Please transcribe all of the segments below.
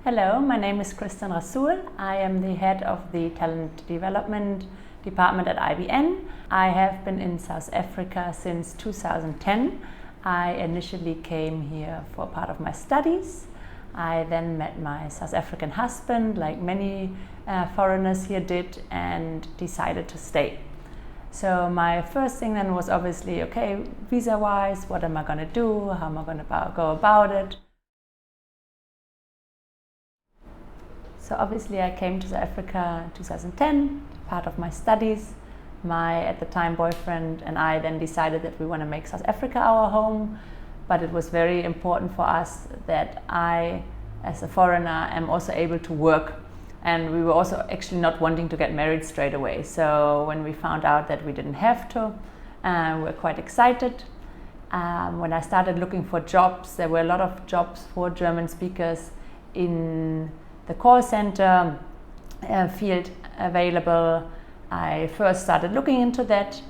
Hello, my name is Kristin Rasool. I am the head of the talent development department at IBN. I have been in South Africa since 2010. I initially came here for part of my studies. I then met my South African husband, like many foreigners here did, and decided to stay. So my first thing then was obviously, okay, visa-wise, what am I going to do? How am I going to go about it? So obviously I came to South Africa in 2010, part of my studies. My, at the time, boyfriend and I then decided that we want to make South Africa our home, but it was very important for us that I, as a foreigner, am also able to work. And we were also actually not wanting to get married straight away. So when we found out that we didn't have to, we were quite excited. When I started looking for jobs, there were a lot of jobs for German speakers in the call center field available. I first started looking into that.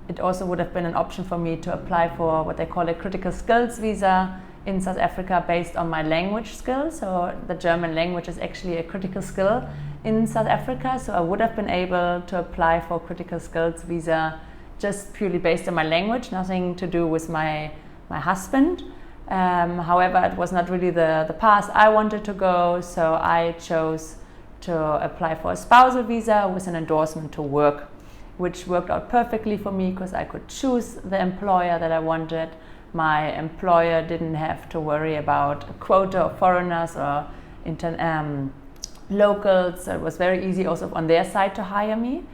It also would have been an option for me to apply for what they call a critical skills visa in South Africa based on my language skills. So the German language is actually a critical skill in South Africa. So I would have been able to apply for critical skills visa just purely based on my language, nothing to do with my husband. However, it was not really the path I wanted to go, so I chose to apply for a spousal visa with an endorsement to work, which worked out perfectly for me because I could choose the employer that I wanted. My employer didn't have to worry about a quota of foreigners or locals, so it was very easy also on their side to hire me.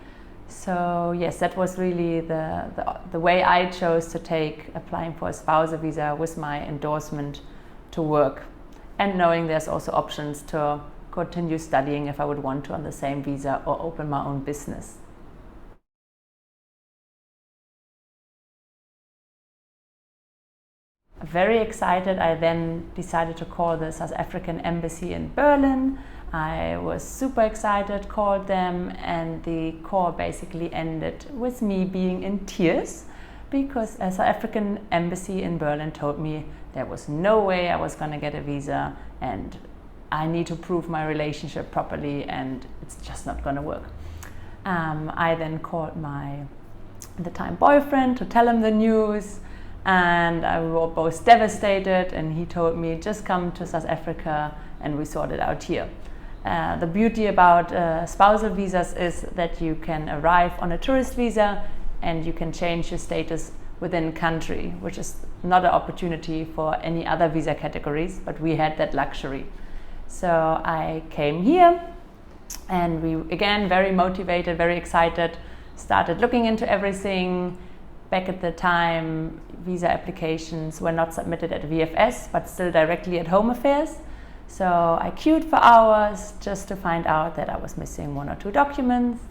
So yes, that was really the way I chose to take applying for a spousal visa with my endorsement to work, and knowing there's also options to continue studying if I would want to on the same visa or open my own business. Very excited, I then decided to call the South African embassy in Berlin. I was super excited, called them, and the call basically ended with me being in tears because a South African embassy in Berlin told me there was no way I was going to get a visa and I need to prove my relationship properly and it's just not going to work. I then called my, at the time, boyfriend to tell him the news, and we were both devastated, and he told me just come to South Africa and we sort it out here. The beauty about spousal visas is that you can arrive on a tourist visa and you can change your status within country, which is not an opportunity for any other visa categories, but we had that luxury. So I came here and we, again, very motivated, very excited, started looking into everything. Back at the time, visa applications were not submitted at VFS, but still directly at Home Affairs. So I queued for hours just to find out that I was missing 1 or 2 documents.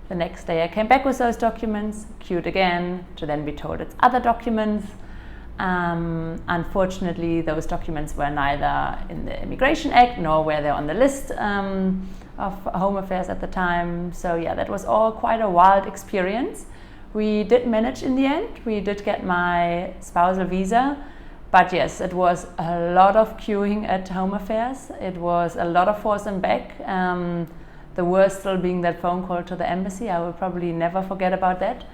The next day I came back with those documents, queued again to then be told it's other documents. Unfortunately, those documents were neither in the Immigration Act nor were they on the list of Home Affairs at the time. So yeah, that was all quite a wild experience. We did manage in the end. We did get my spousal visa. But yes, it was a lot of queuing at Home Affairs. It was a lot of forth and back. The worst still being that phone call to the embassy. I will probably never forget about that.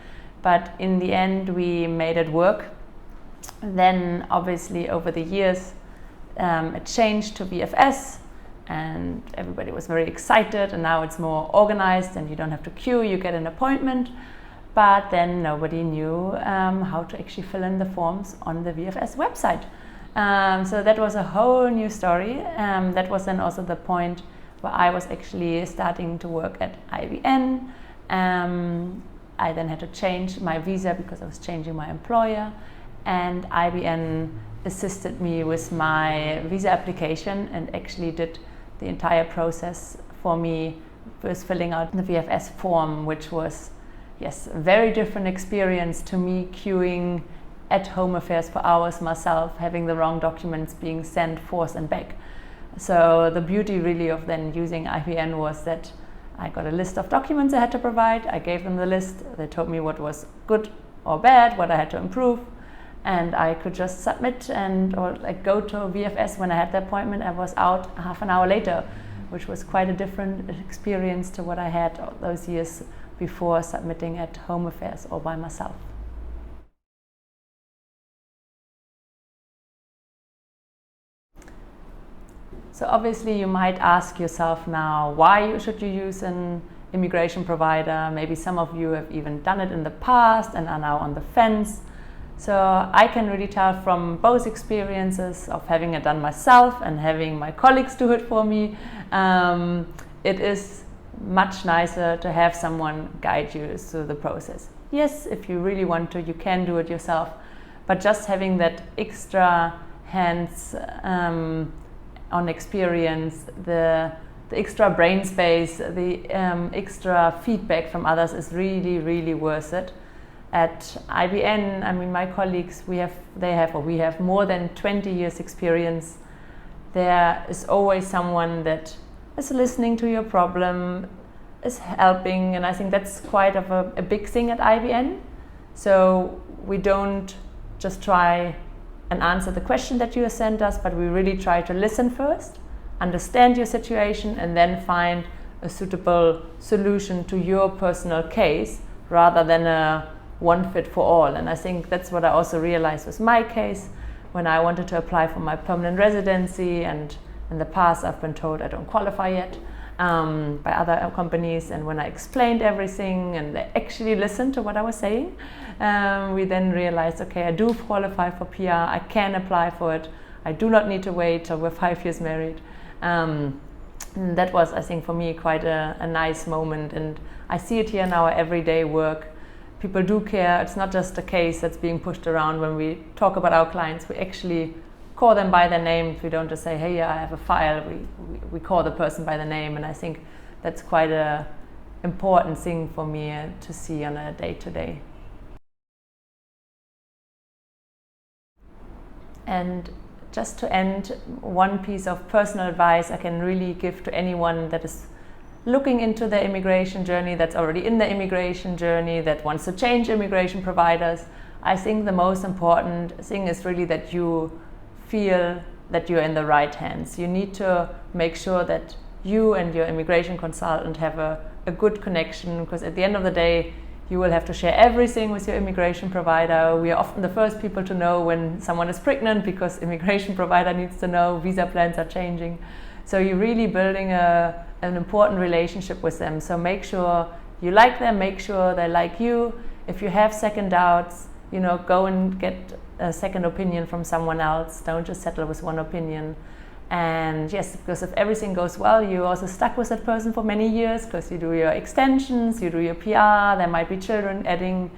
But in the end, we made it work. Then obviously over the years, it changed to VFS and everybody was very excited, and now it's more organized and you don't have to queue, you get an appointment. But then nobody knew how to actually fill in the forms on the VFS website. So that was a whole new story. That was then also the point where I was actually starting to work at IBN. I then had to change my visa because I was changing my employer, and IBN assisted me with my visa application and actually did the entire process for me with filling out the VFS form, which was, yes, a very different experience to me queuing at Home Affairs for hours myself, having the wrong documents being sent forth and back. So the beauty really of then using IBN was that I got a list of documents I had to provide. I gave them the list. They told me what was good or bad, what I had to improve. and I could just submit or like go to VFS when I had the appointment. I was out half an hour later, which was quite a different experience to what I had all those years before submitting at Home Affairs all by myself. So obviously you might ask yourself now, why should you use an immigration provider? Maybe some of you have even done it in the past and are now on the fence. So I can really tell from both experiences of having it done myself and having my colleagues do it for me, it is much nicer to have someone guide you through the process. Yes, if you really want to, you can do it yourself, but just having that extra hands on experience, the extra brain space, the extra feedback from others is really, really worth it. At IBN, I mean, my colleagues, we have more than 20 years experience. There is always someone that is listening to your problem, is helping, and I think that's quite of a big thing at IBN. So we don't just try and answer the question that you sent us, but we really try to listen first, understand your situation, and then find a suitable solution to your personal case rather than a one fit for all. And I think that's what I also realized was my case when I wanted to apply for my permanent residency, and in the past I've been told I don't qualify yet by other companies, and when I explained everything and they actually listened to what I was saying, we then realized, okay, I do qualify for PR, I can apply for it, I do not need to wait till we're 5 years married. That was, I think, for me quite a nice moment, and I see it here in our everyday work. People do care. It's not just a case that's being pushed around. When we talk about our clients, we actually call them by their name. We don't just say, hey, yeah, I have a file. We call the person by the name, and I think that's quite an important thing for me to see on a day-to-day. And just to end, one piece of personal advice I can really give to anyone that is looking into the immigration journey, that's already in the immigration journey, that wants to change immigration providers. I think the most important thing is really that you feel that you're in the right hands. You need to make sure that you and your immigration consultant have a good connection, because at the end of the day, you will have to share everything with your immigration provider. We are often the first people to know when someone is pregnant, because immigration provider needs to know visa plans are changing. So you're really building an important relationship with them. So make sure you like them, make sure they like you. If you have second doubts, go and get a second opinion from someone else. Don't just settle with one opinion. And yes, because if everything goes well, you're also stuck with that person for many years, because you do your extensions, you do your PR, there might be children adding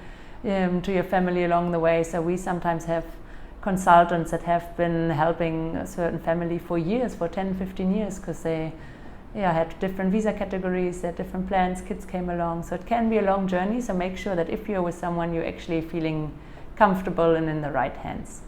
to your family along the way. So we sometimes have consultants that have been helping a certain family for years, for 10, 15 years, because they had different visa categories, they had different plans, kids came along. So it can be a long journey. So make sure that if you're with someone, you're actually feeling comfortable and in the right hands.